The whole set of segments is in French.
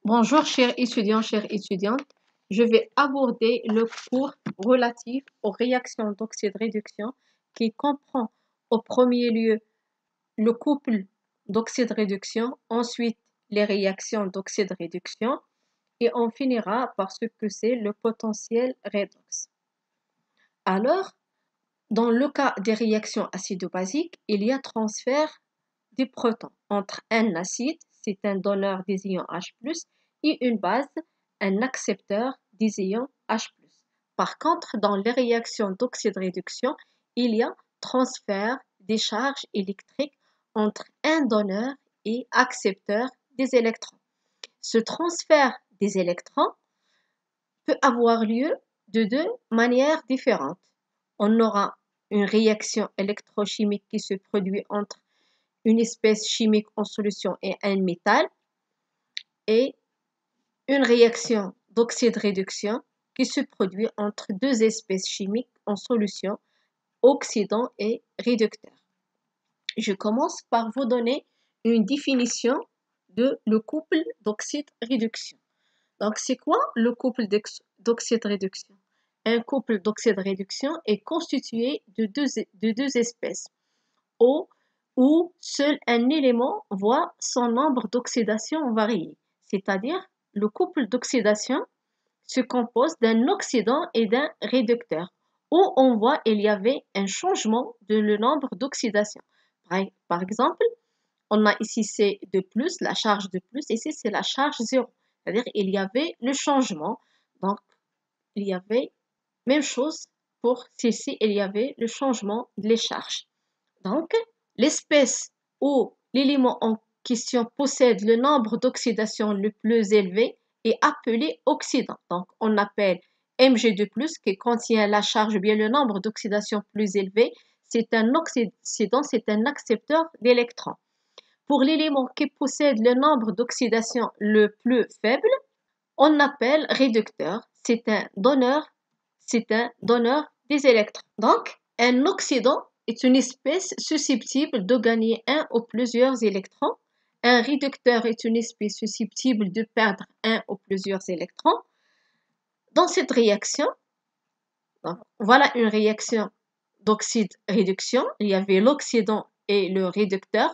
Bonjour chers étudiants, chères étudiantes. Je vais aborder le cours relatif aux réactions d'oxyde-réduction qui comprend au premier lieu le couple d'oxyde-réduction, ensuite les réactions d'oxyde-réduction et on finira par ce que c'est le potentiel redox. Alors, dans le cas des réactions acido-basiques, il y a transfert des protons entre un acide, c'est un donneur des ions H+, et une base, un accepteur des ions H+. Par contre, dans les réactions d'oxyde-réduction, il y a transfert des charges électriques entre un donneur et accepteur des électrons. Ce transfert des électrons peut avoir lieu de deux manières différentes. On aura une réaction électrochimique qui se produit entre une espèce chimique en solution et un métal, et une réaction d'oxyde-réduction qui se produit entre deux espèces chimiques en solution, oxydant et réducteur. Je commence par vous donner une définition de le couple d'oxyde-réduction. Donc, c'est quoi le couple d'oxyde-réduction? Un couple d'oxyde-réduction est constitué de deux espèces, où seul un élément voit son nombre d'oxydation varier, c'est-à-dire le couple d'oxydation se compose d'un oxydant et d'un réducteur, où on voit il y avait un changement de le nombre d'oxydation. Par exemple, on a ici C de plus, la charge de plus, ici c'est la charge 0, c'est-à-dire il y avait le changement, donc il y avait même chose pour ceci, il y avait le changement des charges. Donc, l'espèce où l'élément en question possède le nombre d'oxydation le plus élevé est appelé oxydant. Donc, on appelle Mg2+, qui contient la charge, bien le nombre d'oxydation plus élevé, c'est un oxydant, c'est un accepteur d'électrons. Pour l'élément qui possède le nombre d'oxydation le plus faible, on appelle réducteur, c'est un donneur des électrons. Donc, un oxydant est une espèce susceptible de gagner un ou plusieurs électrons. Un réducteur est une espèce susceptible de perdre un ou plusieurs électrons. Dans cette réaction, donc, voilà une réaction d'oxyde-réduction. Il y avait l'oxydant et le réducteur.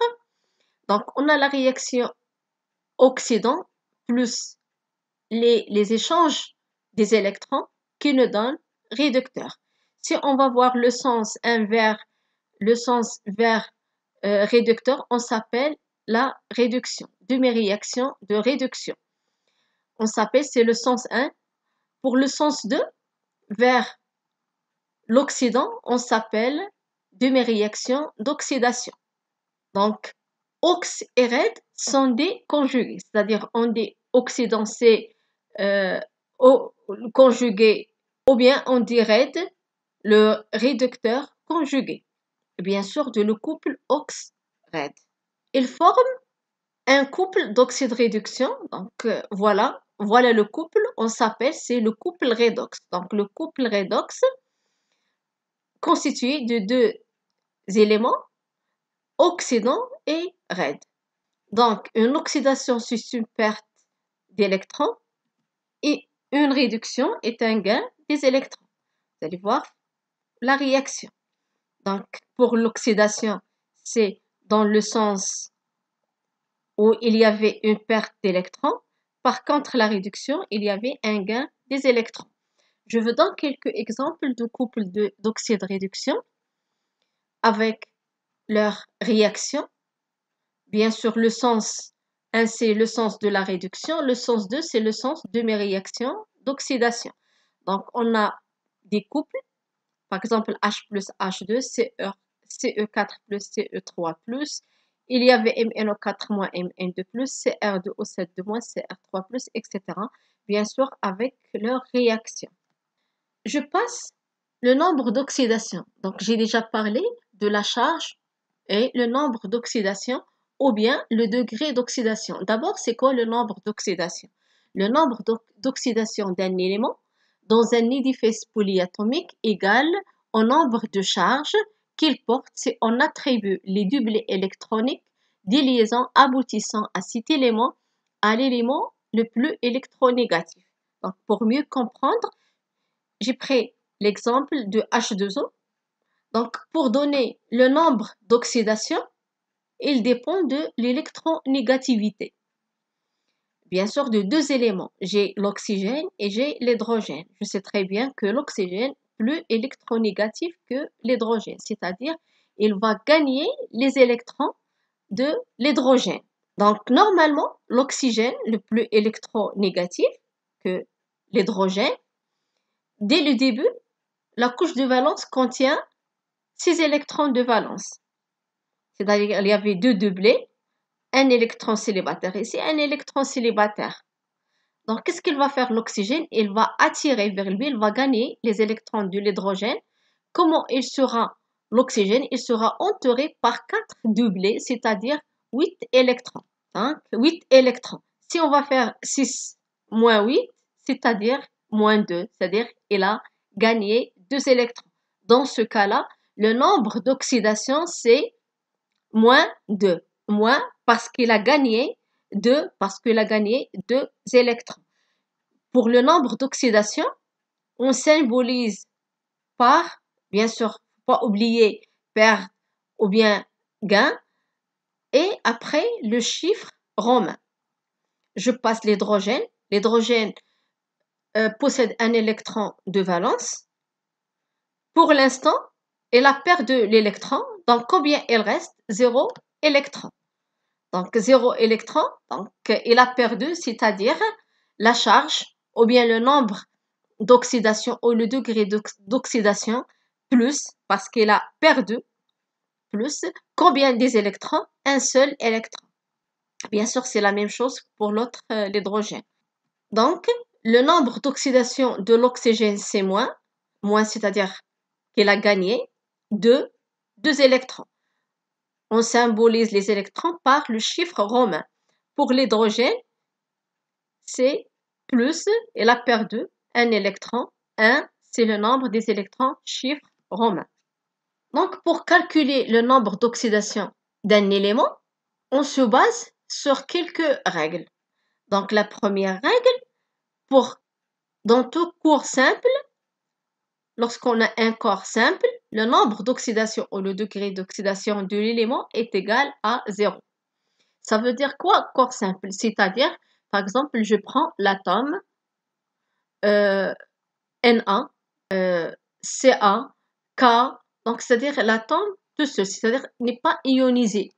Donc, on a la réaction oxydant plus les échanges des électrons qui nous donnent réducteur. Si on va voir le sens inverse, réducteur, on s'appelle la réduction, demi-réaction de réduction. On s'appelle, c'est le sens 1. Pour le sens 2, vers l'oxydant, on s'appelle demi-réaction d'oxydation. Donc, ox et red sont des conjugués, c'est-à-dire on dit oxydant c'est conjugué, ou bien on dit red, le réducteur conjugué, bien sûr de le couple ox-red. Ils forment un couple d'oxyde-réduction, donc voilà le couple, on s'appelle, c'est le couple redox. Donc le couple redox constitué de deux éléments, oxydant et red. Donc une oxydation c'est une perte d'électrons et une réduction est un gain des électrons. Vous allez voir la réaction. Donc, pour l'oxydation, c'est dans le sens où il y avait une perte d'électrons. Par contre, la réduction, il y avait un gain des électrons. Je vous donne quelques exemples de couples d'oxyde-réduction avec leur réaction. Bien sûr, le sens 1, c'est le sens de la réduction. Le sens 2, c'est le sens de mes réactions d'oxydation. Donc, on a des couples, par exemple H plus H2, CE4 plus CE3+, il y avait MnO4 moins Mn2+, Cr2O7 moins Cr3+, etc. Bien sûr, avec leur réaction. Je passe le nombre d'oxydation. Donc, j'ai déjà parlé de la charge et le nombre d'oxydation ou bien le degré d'oxydation. D'abord, c'est quoi le nombre d'oxydation? Le nombre d'oxydation d'un élément dans un édifice polyatomique égale au nombre de charges qu'il porte si on attribue les doublets électroniques des liaisons aboutissant à cet élément à l'élément le plus électronégatif. Donc, pour mieux comprendre, j'ai pris l'exemple de H2O. Donc, pour donner le nombre d'oxydation, il dépend de l'électronégativité. Bien sûr, de deux éléments. J'ai l'oxygène et j'ai l'hydrogène. Je sais très bien que l'oxygène est plus électronégatif que l'hydrogène, c'est-à-dire il va gagner les électrons de l'hydrogène. Donc, normalement, l'oxygène le plus électronégatif que l'hydrogène, dès le début, la couche de valence contient 6 électrons de valence. C'est-à-dire qu'il y avait deux doublets, un électron célibataire ici, un électron célibataire. Donc, qu'est-ce qu'il va faire l'oxygène? Il va attirer vers lui, il va gagner les électrons de l'hydrogène. Comment il sera l'oxygène? Il sera entouré par 4 doublets, c'est-à-dire 8 électrons. Hein? 8 électrons. Si on va faire 6 moins 8, c'est-à-dire moins 2, c'est-à-dire il a gagné 2 électrons. Dans ce cas-là, le nombre d'oxydation, c'est moins 2. Moins parce qu'il a gagné 2 électrons. Pour le nombre d'oxydation, on symbolise par, bien sûr, pas oublier perte ou bien gain, et après le chiffre romain. Je passe l'hydrogène. L'hydrogène possède un électron de valence. Pour l'instant, il a perdu l'électron, donc combien il reste? 0 électron. Donc 0 électron, donc il a perdu, c'est-à-dire la charge ou bien le nombre d'oxydation ou le degré d'oxydation plus, parce qu'il a perdu, plus combien des électrons? Un seul électron. Bien sûr, c'est la même chose pour l'autre, l'hydrogène. Donc, le nombre d'oxydation de l'oxygène, c'est moins, c'est-à-dire qu'il a gagné 2 électrons. On symbolise les électrons par le chiffre romain. Pour l'hydrogène, c'est plus, il a perdu un électron. 1, c'est le nombre des électrons, chiffre romain. Donc, pour calculer le nombre d'oxydation d'un élément, on se base sur quelques règles. Donc, la première règle, dans tout corps simple, lorsqu'on a un corps simple, le nombre d'oxydation ou le degré d'oxydation de l'élément est égal à 0. Ça veut dire quoi, corps simple? C'est-à-dire, par exemple, je prends l'atome Na, Ca, K, donc c'est-à-dire l'atome tout seul, c'est-à-dire n'est pas ionisé.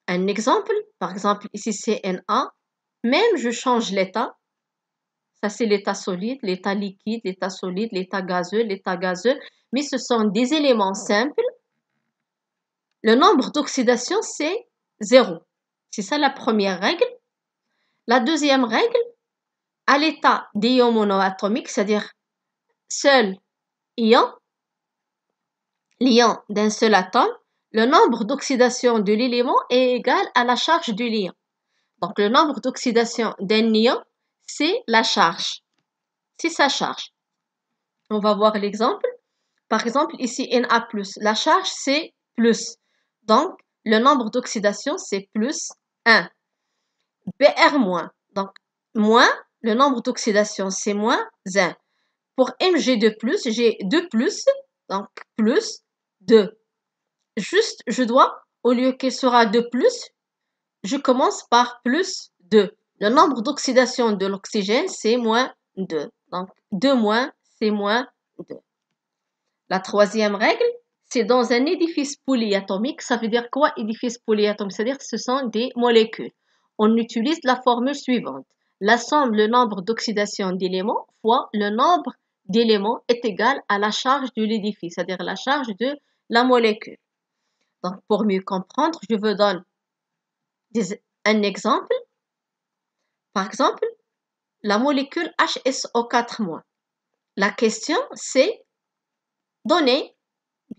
Un exemple, par exemple, ici c'est Na, même je change l'état, ça c'est l'état solide, l'état liquide, l'état solide, l'état gazeux, mais ce sont des éléments simples. Le nombre d'oxydation, c'est 0. C'est ça la première règle. La deuxième règle, à l'état d'ion monoatomique, c'est-à-dire seul ion, l'ion d'un seul atome, le nombre d'oxydation de l'élément est égal à la charge de l'ion. Donc, le nombre d'oxydation d'un ion, c'est la charge. C'est sa charge. On va voir l'exemple. Par exemple, ici, Na+, la charge, c'est plus. Donc, le nombre d'oxydation, c'est plus 1. Br-, donc, moins, le nombre d'oxydation, c'est moins 1. Pour Mg2+, j'ai 2+, donc plus 2. Juste, je dois, au lieu qu'il sera 2+, je commence par plus 2. Le nombre d'oxydation de l'oxygène, c'est moins 2. Donc, 2 moins, c'est moins 2. La troisième règle, c'est dans un édifice polyatomique. Ça veut dire quoi, édifice polyatomique? C'est-à-dire que ce sont des molécules. On utilise la formule suivante. La somme, le nombre d'oxydation d'éléments fois le nombre d'éléments est égal à la charge de l'édifice, c'est-à-dire la charge de la molécule. Donc, pour mieux comprendre, je vous donne un exemple. Par exemple, la molécule HSO4-. La question, c'est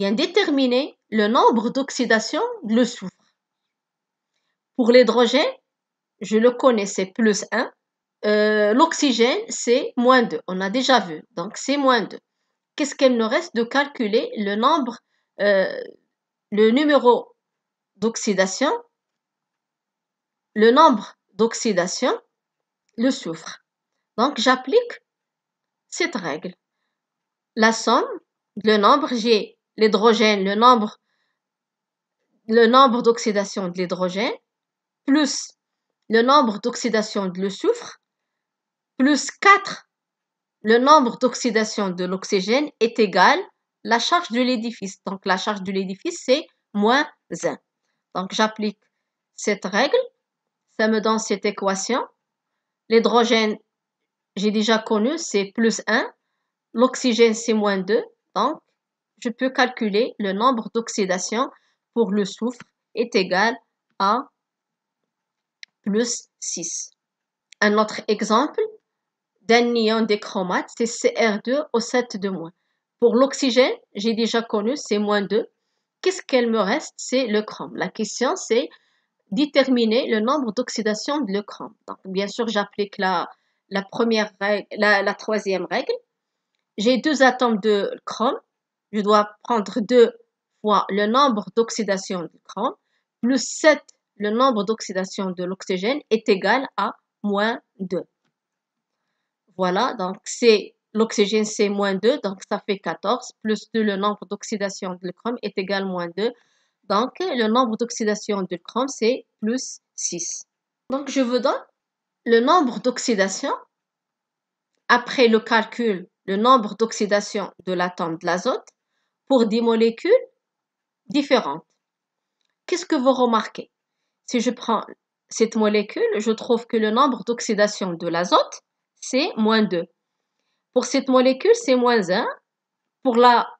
déterminer le nombre d'oxydation de le soufre. Pour l'hydrogène, je le connais, c'est plus 1. L'oxygène, c'est moins 2. On a déjà vu, donc c'est moins 2. Qu'est-ce qu'il nous reste de calculer le nombre le numéro d'oxydation, le nombre d'oxydation, le soufre. Donc, j'applique cette règle. La somme, le nombre, j'ai l'hydrogène, le nombre d'oxydation de l'hydrogène, plus le nombre d'oxydation de le soufre, plus 4, le nombre d'oxydation de l'oxygène est égal à la charge de l'édifice. Donc, la charge de l'édifice, c'est moins 1. Donc, j'applique cette règle. Ça me donne cette équation. L'hydrogène, j'ai déjà connu, c'est plus 1. L'oxygène, c'est moins 2. Donc, je peux calculer le nombre d'oxydation pour le soufre est égal à plus 6. Un autre exemple d'un ion déchromate, c'est Cr2O7-. Pour l'oxygène, j'ai déjà connu, c'est moins 2. Qu'est-ce qu'elle me reste? C'est le chrome. La question, c'est déterminer le nombre d'oxydation de le chrome. Donc, bien sûr, j'applique la troisième règle. J'ai 2 atomes de chrome. Je dois prendre 2 fois le nombre d'oxydation du chrome, plus 7, le nombre d'oxydation de l'oxygène est égal à moins 2. Voilà, donc l'oxygène c'est moins 2, donc ça fait 14, plus 2, le nombre d'oxydation du chrome est égal à moins 2. Donc, le nombre d'oxydation du chrome, c'est plus 6. Donc, je vous donne le nombre d'oxydation après le calcul, le nombre d'oxydation de l'atome de l'azote pour des molécules différentes. Qu'est-ce que vous remarquez? Si je prends cette molécule, je trouve que le nombre d'oxydation de l'azote, c'est moins 2. Pour cette molécule, c'est moins 1. Pour la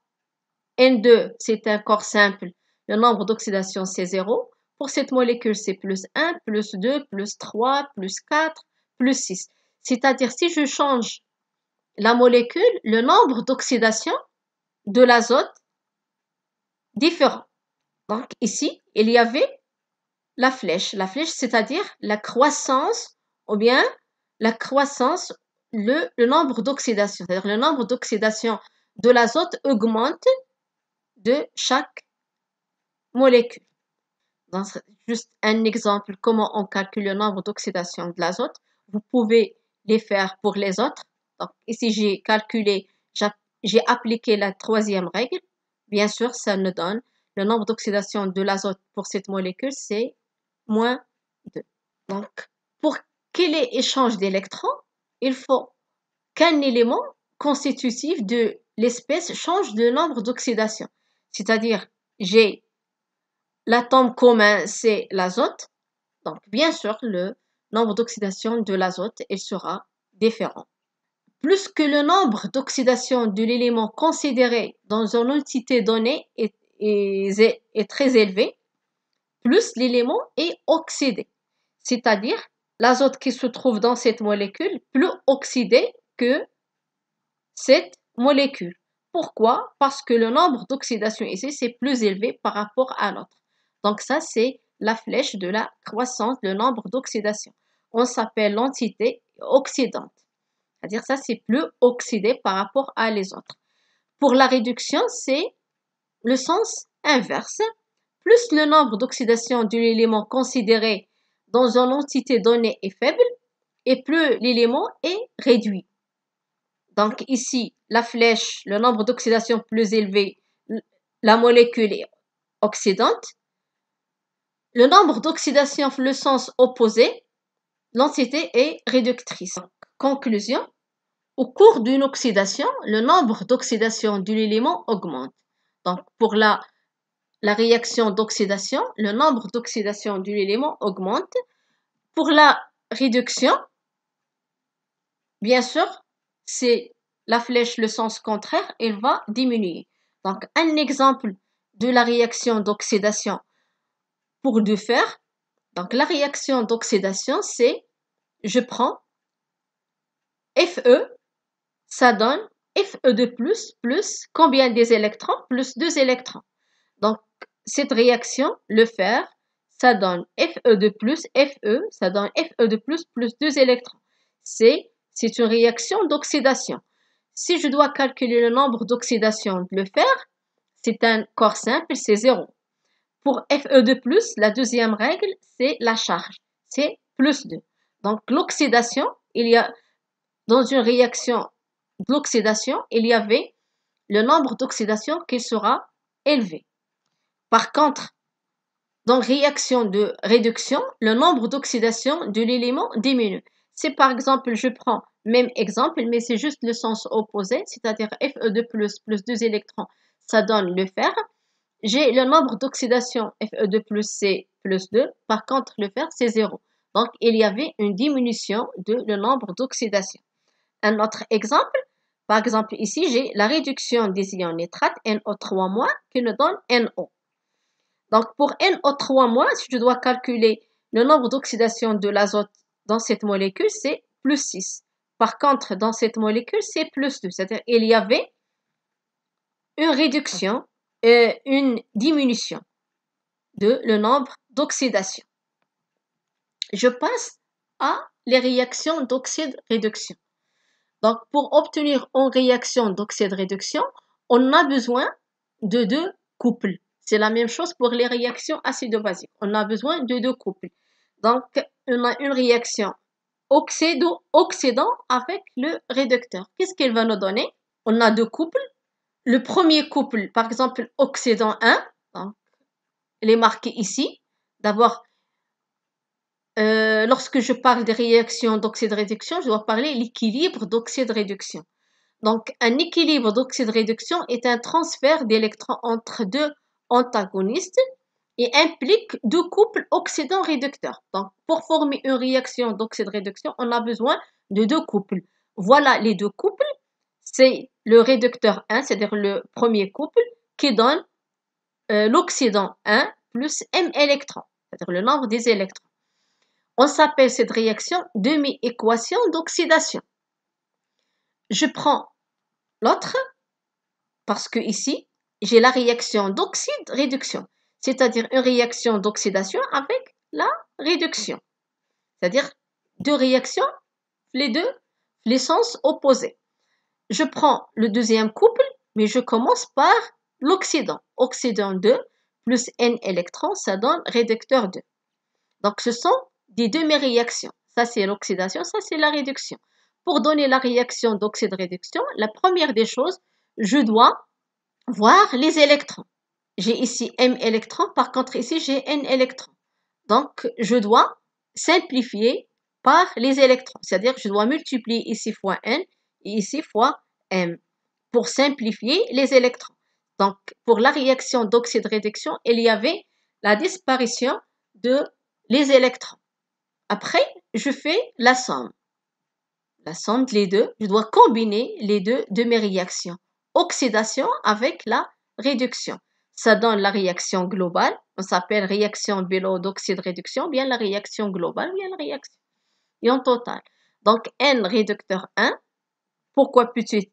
N2, c'est un corps simple. Le nombre d'oxydation, c'est 0. Pour cette molécule, c'est plus 1, plus 2, plus 3, plus 4, plus 6. C'est-à-dire, si je change la molécule, le nombre d'oxydation de l'azote différent. Donc, ici, il y avait la flèche. La flèche, c'est-à-dire la croissance ou bien la croissance, le nombre d'oxydation. C'est-à-dire le nombre d'oxydation de l'azote augmente de chaque molécule. Donc, juste un exemple, comment on calcule le nombre d'oxydation de l'azote. Vous pouvez les faire pour les autres. Donc, ici, j'ai calculé, j'ai appliqué la troisième règle. Bien sûr, ça me donne le nombre d'oxydation de l'azote pour cette molécule, c'est moins 2. Donc, pour qu'il y ait échange d'électrons, il faut qu'un élément constitutif de l'espèce change de nombre d'oxydation. C'est-à-dire, j'ai l'atome commun, c'est l'azote. Donc, bien sûr, le nombre d'oxydation de l'azote, il sera différent. Plus que le nombre d'oxydation de l'élément considéré dans une entité donnée est très élevé, plus l'élément est oxydé. C'est-à-dire, l'azote qui se trouve dans cette molécule plus oxydé que cette molécule. Pourquoi? Parce que le nombre d'oxydation ici, c'est plus élevé par rapport à l'autre. Donc ça, c'est la flèche de la croissance, le nombre d'oxydation. On s'appelle l'entité oxydante. C'est-à-dire ça, c'est plus oxydé par rapport à les autres. Pour la réduction, c'est le sens inverse. Plus le nombre d'oxydation de l'élément considéré dans une entité donnée est faible, et plus l'élément est réduit. Donc ici, la flèche, le nombre d'oxydation plus élevé, la molécule est oxydante. Le nombre d'oxydation, le sens opposé, l'entité est réductrice. Conclusion, au cours d'une oxydation, le nombre d'oxydation de l'élément augmente. Donc pour la réaction d'oxydation, le nombre d'oxydation de l'élément augmente. Pour la réduction, bien sûr, c'est la flèche, le sens contraire, elle va diminuer. Donc, un exemple de la réaction d'oxydation pour du fer. Donc, la réaction d'oxydation, c'est, je prends Fe, ça donne Fe2+, plus combien des électrons? Plus 2 électrons. Donc, cette réaction, le fer, ça donne Fe2+, Fe, ça donne Fe2+, plus 2 électrons. C'est une réaction d'oxydation. Si je dois calculer le nombre d'oxydation de le fer, c'est un corps simple, c'est 0. Pour Fe2+, la deuxième règle, c'est la charge, c'est +2. Donc l'oxydation, il y a dans une réaction d'oxydation, il y avait le nombre d'oxydation qui sera élevé. Par contre, dans réaction de réduction, le nombre d'oxydation de l'élément diminue. Si par exemple, je prends même exemple, mais c'est juste le sens opposé, c'est-à-dire Fe2+, plus 2 électrons, ça donne le fer. J'ai le nombre d'oxydation Fe2+, c'est plus 2. Par contre, le fer, c'est 0. Donc, il y avait une diminution de le nombre d'oxydation. Un autre exemple, par exemple, ici, j'ai la réduction des ions nitrates, NO3-, qui nous donne NO. Donc, pour NO3-, si je dois calculer le nombre d'oxydation de l'azote dans cette molécule, c'est plus 6. Par contre, dans cette molécule, c'est plus 2. C'est-à-dire qu'il y avait une réduction et une diminution de le nombre d'oxydation. Je passe à les réactions d'oxyde-réduction. Donc, pour obtenir une réaction d'oxyde-réduction, on a besoin de 2 couples. C'est la même chose pour les réactions acido-basiques. On a besoin de 2 couples. Donc, on a une réaction oxydant avec le réducteur. Qu'est-ce qu'il va nous donner? On a 2 couples. Le premier couple, par exemple, oxydant 1, donc, il est marqué ici. D'abord, lorsque je parle des réactions d'oxyde-réduction, je dois parler de l'équilibre d'oxyde-réduction. Donc, un équilibre d'oxyde-réduction est un transfert d'électrons entre 2 antagonistes et implique 2 couples oxydant-réducteurs. Donc, pour former une réaction d'oxyde-réduction, on a besoin de 2 couples. Voilà les 2 couples. C'est le réducteur 1, c'est-à-dire le premier couple, qui donne l'oxydant 1 plus M électrons, c'est-à-dire le nombre des électrons. On s'appelle cette réaction demi-équation d'oxydation. Je prends l'autre parce que ici, j'ai la réaction d'oxyde-réduction, c'est-à-dire une réaction d'oxydation avec la réduction. C'est-à-dire 2 réactions, les sens opposés. Je prends le deuxième couple, mais je commence par l'oxydant. Oxydant 2 plus N électrons, ça donne réducteur 2. Donc, ce sont des demi-réactions. Ça, c'est l'oxydation, ça, c'est la réduction. Pour donner la réaction d'oxyde-réduction, la première des choses, je dois voir les électrons. J'ai ici M électrons, par contre, ici, j'ai N électrons. Donc, je dois simplifier par les électrons. C'est-à-dire, je dois multiplier ici fois N et ici fois M pour simplifier les électrons. Donc, pour la réaction d'oxyde-réduction, il y avait la disparition de les électrons. Après, je fais la somme. La somme de les deux, je dois combiner les deux de mes réactions. Oxydation avec la réduction. Ça donne la réaction globale. On s'appelle réaction Bélo d'oxyde-réduction, bien la réaction globale, bien la réaction ion total. Donc, N réducteur 1. Pourquoi petit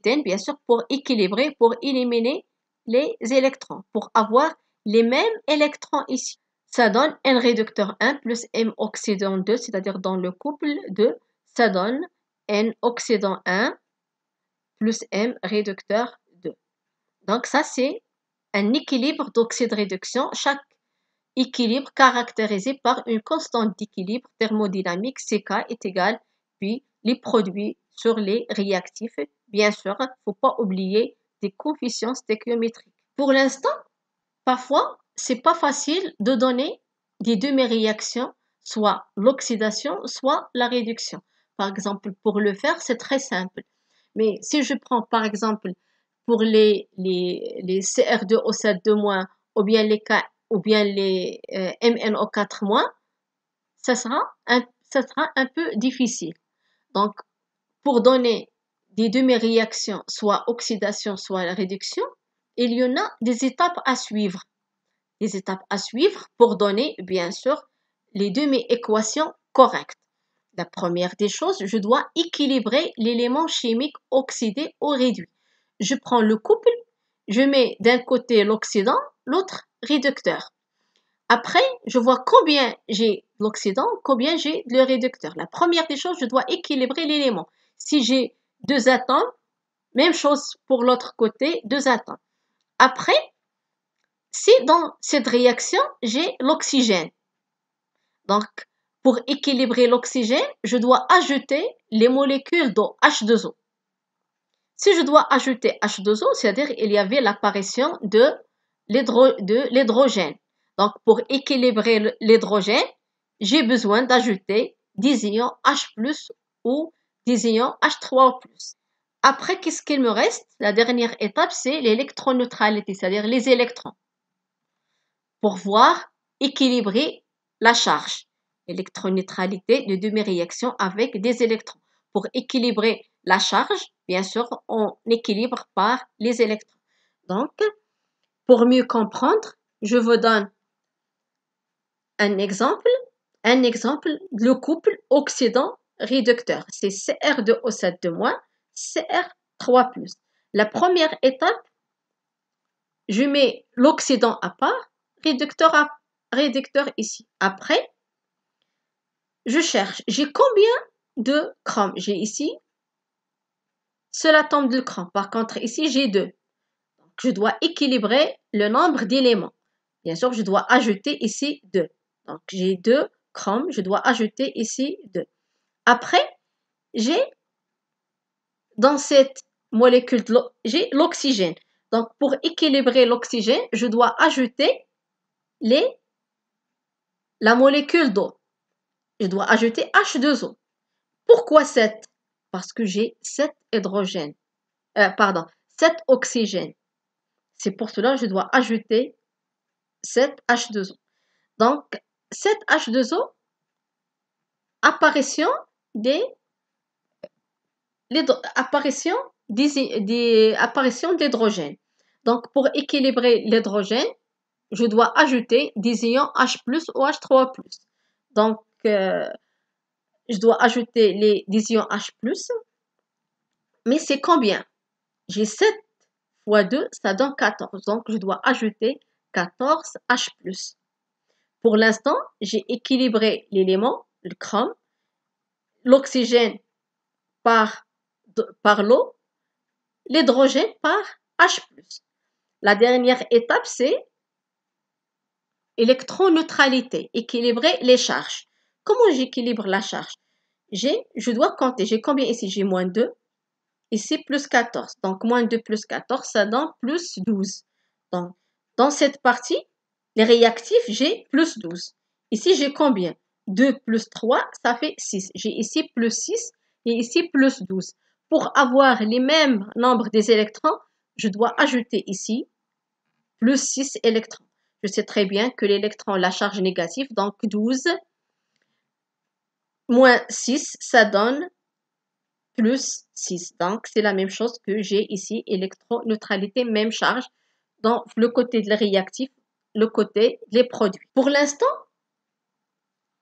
n? Bien sûr, pour équilibrer, pour éliminer les électrons, pour avoir les mêmes électrons ici. Ça donne N réducteur 1 plus M oxydant 2, c'est-à-dire dans le couple 2, ça donne N oxydant 1 plus M réducteur 2. Donc ça, c'est un équilibre d'oxyde-réduction. Chaque équilibre caractérisé par une constante d'équilibre thermodynamique CK est égal, puis les produits sur les réactifs. Bien sûr, il ne faut pas oublier des coefficients stéchiométriques. Pour l'instant, parfois, c'est pas facile de donner des demi-réactions, soit l'oxydation, soit la réduction. Par exemple, pour le fer, c'est très simple. Mais si je prends, par exemple, pour les CR2O7- ou bien les MnO4-, ça sera un peu difficile. Donc, pour donner des demi-réactions, soit oxydation, soit réduction, il y en a des étapes à suivre. Des étapes à suivre pour donner, bien sûr, les demi-équations correctes. La première des choses, je dois équilibrer l'élément chimique oxydé ou réduit. Je prends le couple, je mets d'un côté l'oxydant, l'autre réducteur. Après, je vois combien j'ai l'oxydant, combien j'ai le réducteur. La première des choses, je dois équilibrer l'élément. Si j'ai 2 atomes, même chose pour l'autre côté, 2 atomes. Après, si dans cette réaction, j'ai l'oxygène. Donc, pour équilibrer l'oxygène, je dois ajouter les molécules d'eau, H2O. Si je dois ajouter H2O, c'est-à-dire il y avait l'apparition de l'hydrogène. Donc, pour équilibrer l'hydrogène, j'ai besoin d'ajouter des ions H+, ou des ions H3O+. Après, qu'est-ce qu'il me reste? La dernière étape, c'est l'électroneutralité, c'est-à-dire les électrons. Pour voir équilibrer la charge. Électroneutralité de demi-réaction avec des électrons. Pour équilibrer la charge, bien sûr, on équilibre par les électrons. Donc, pour mieux comprendre, je vous donne un exemple. Un exemple, le couple oxydant-réducteur. C'est Cr2O7-, Cr3+. La première étape, je mets l'oxydant à part, réducteur ici. Après, je cherche. J'ai combien de chrome? J'ai ici seul atome de chrome. Par contre, ici, j'ai 2. Donc, je dois équilibrer le nombre d'éléments. Bien sûr, je dois ajouter ici 2. Donc, j'ai 2 chromes. Je dois ajouter ici 2. Après, j'ai dans cette molécule, j'ai l'oxygène. Donc, pour équilibrer l'oxygène, je dois ajouter la molécule d'eau. Je dois ajouter H2O. Pourquoi 7? Parce que j'ai 7 hydrogènes. 7 oxygènes. C'est pour cela que je dois ajouter 7 H2O. Donc, 7 H2O, apparition d'hydrogène. Donc, pour équilibrer l'hydrogène, je dois ajouter des ions H+, ou H3+. Donc, je dois ajouter des ions H+. Mais c'est combien? J'ai 7 fois 2, ça donne 14. Donc, je dois ajouter 14 H+. Pour l'instant, j'ai équilibré l'élément, le chrome, l'oxygène par l'eau, l'hydrogène par H+. La dernière étape, c'est électroneutralité, équilibrer les charges. Comment j'équilibre la charge? Je dois compter. J'ai combien ici? J'ai moins 2. Ici, plus 14. Donc, moins 2 plus 14, ça donne plus 12. Donc, dans cette partie, les réactifs, j'ai plus 12. Ici, j'ai combien? 2 plus 3, ça fait 6. J'ai ici plus 6 et ici plus 12. Pour avoir les mêmes nombres des électrons, je dois ajouter ici plus 6 électrons. Je sais très bien que l'électron a la charge négative, donc 12 moins 6, ça donne plus 6. Donc, c'est la même chose que j'ai ici, électroneutralité, même charge, dans le côté de réactif, le côté des produits. Pour l'instant,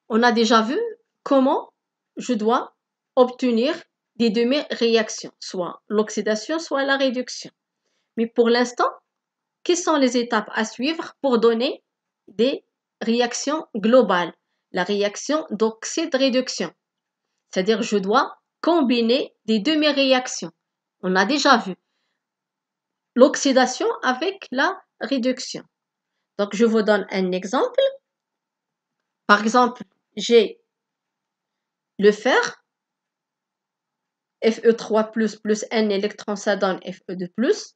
on a déjà vu comment je dois obtenir des demi-réactions, soit l'oxydation, soit la réduction. Mais pour l'instant, quelles sont les étapes à suivre pour donner des réactions globales? La réaction d'oxyde-réduction. C'est-à-dire, je dois combiner des demi-réactions. On a déjà vu l'oxydation avec la réduction. Donc, je vous donne un exemple. Par exemple, j'ai le fer, Fe3+, plus N électrons, ça donne Fe2+.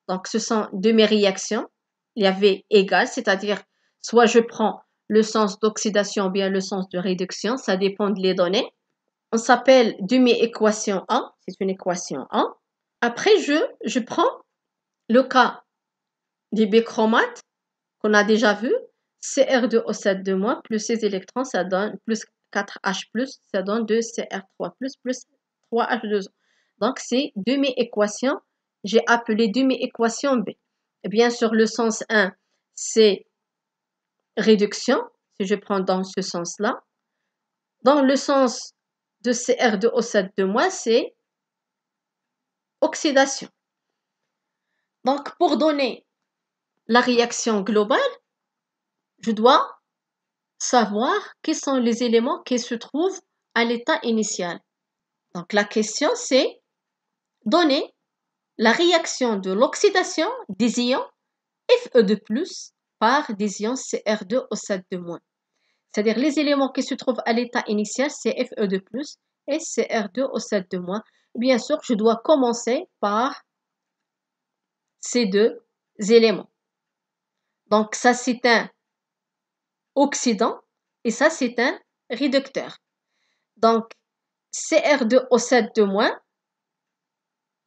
Donc, ce sont demi-réactions. Il y avait égal, c'est-à-dire, soit je prends le sens d'oxydation ou bien le sens de réduction, ça dépend des données. On s'appelle demi-équation 1, c'est une équation 1. Après, je prends le cas des bichromates qu'on a déjà vu, Cr2O7- plus 6 électrons, ça donne plus 4H+, ça donne 2Cr3+, plus 3H2O. Donc, c'est demi-équation, j'ai appelé demi-équation B. Et bien sûr, le sens 1, c'est réduction, si je prends dans ce sens-là. Dans le sens de Cr2O7- c'est oxydation. Donc, pour donner la réaction globale, je dois savoir quels sont les éléments qui se trouvent à l'état initial. Donc, la question, c'est donner la réaction de l'oxydation des ions Fe2+ par des ions Cr2O7-. C'est-à-dire les éléments qui se trouvent à l'état initial, c'est Fe2+ et Cr2O7-. Bien sûr, je dois commencer par ces deux éléments. Donc ça, c'est un oxydant et ça, c'est un réducteur. Donc, Cr2O7-,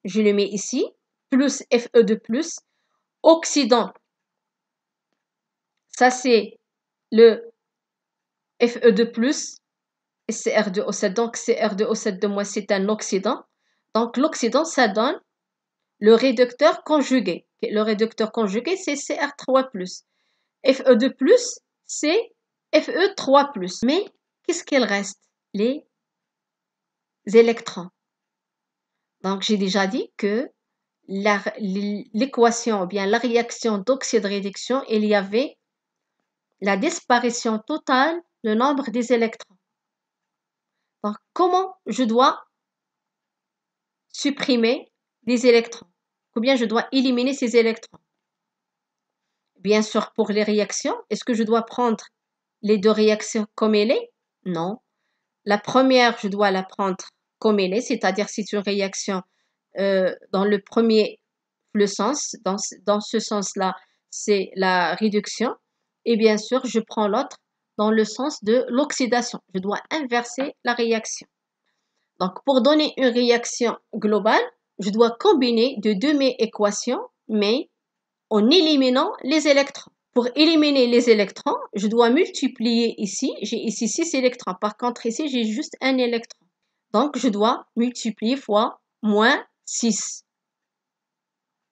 je le mets ici, plus Fe2+, oxydant, ça c'est le Fe2+ et Cr2O7. Donc, Cr2O7-, c'est un oxydant. Donc, l'oxydant, ça donne le réducteur conjugué. Le réducteur conjugué, c'est Cr3+. Fe2+, c'est Fe3+. Mais qu'est-ce qu'il reste? Les électrons. Donc, j'ai déjà dit que l'équation, ou bien la réaction d'oxyde-réduction, il y avait la disparition totale du nombre des électrons. Donc, comment je dois supprimer les électrons? Ou bien je dois éliminer ces électrons? Bien sûr, pour les réactions, est-ce que je dois prendre les deux réactions comme elles sont? Non. La première, je dois la prendre comme elle est, c'est-à-dire c'est une réaction dans le premier sens, dans ce sens-là, c'est la réduction. Et bien sûr, je prends l'autre dans le sens de l'oxydation. Je dois inverser la réaction. Donc, pour donner une réaction globale, je dois combiner de mes équations, mais en éliminant les électrons. Pour éliminer les électrons, je dois multiplier ici. J'ai ici 6 électrons. Par contre, ici, j'ai juste un électron. Donc, je dois multiplier fois moins 6.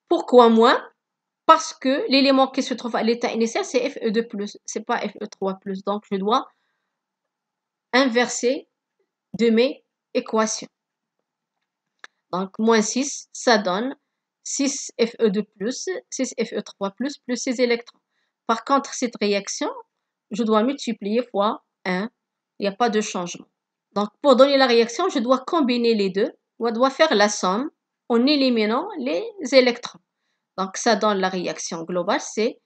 Pourquoi moins? Parce que l'élément qui se trouve à l'état initial, c'est Fe2+, ce n'est pas Fe3+. Donc, je dois inverser de mes équations. Donc, moins 6, ça donne 6 Fe2+, 6 Fe3+, plus 6 électrons. Par contre, cette réaction, je dois multiplier fois 1. Il n'y a pas de changement. Donc, pour donner la réaction, je dois combiner les deux. Je dois faire la somme en éliminant les électrons. Donc, ça donne la réaction globale, c'est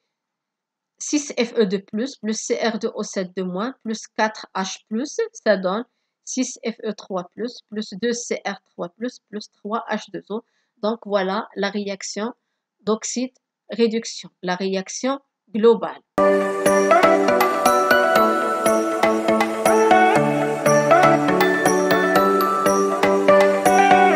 6 Fe2+, plus Cr2O7- plus 4H+, ça donne 6 Fe3+, plus 2 Cr3+, plus 3 H2O. Donc, voilà la réaction d'oxyde-réduction, la réaction globale.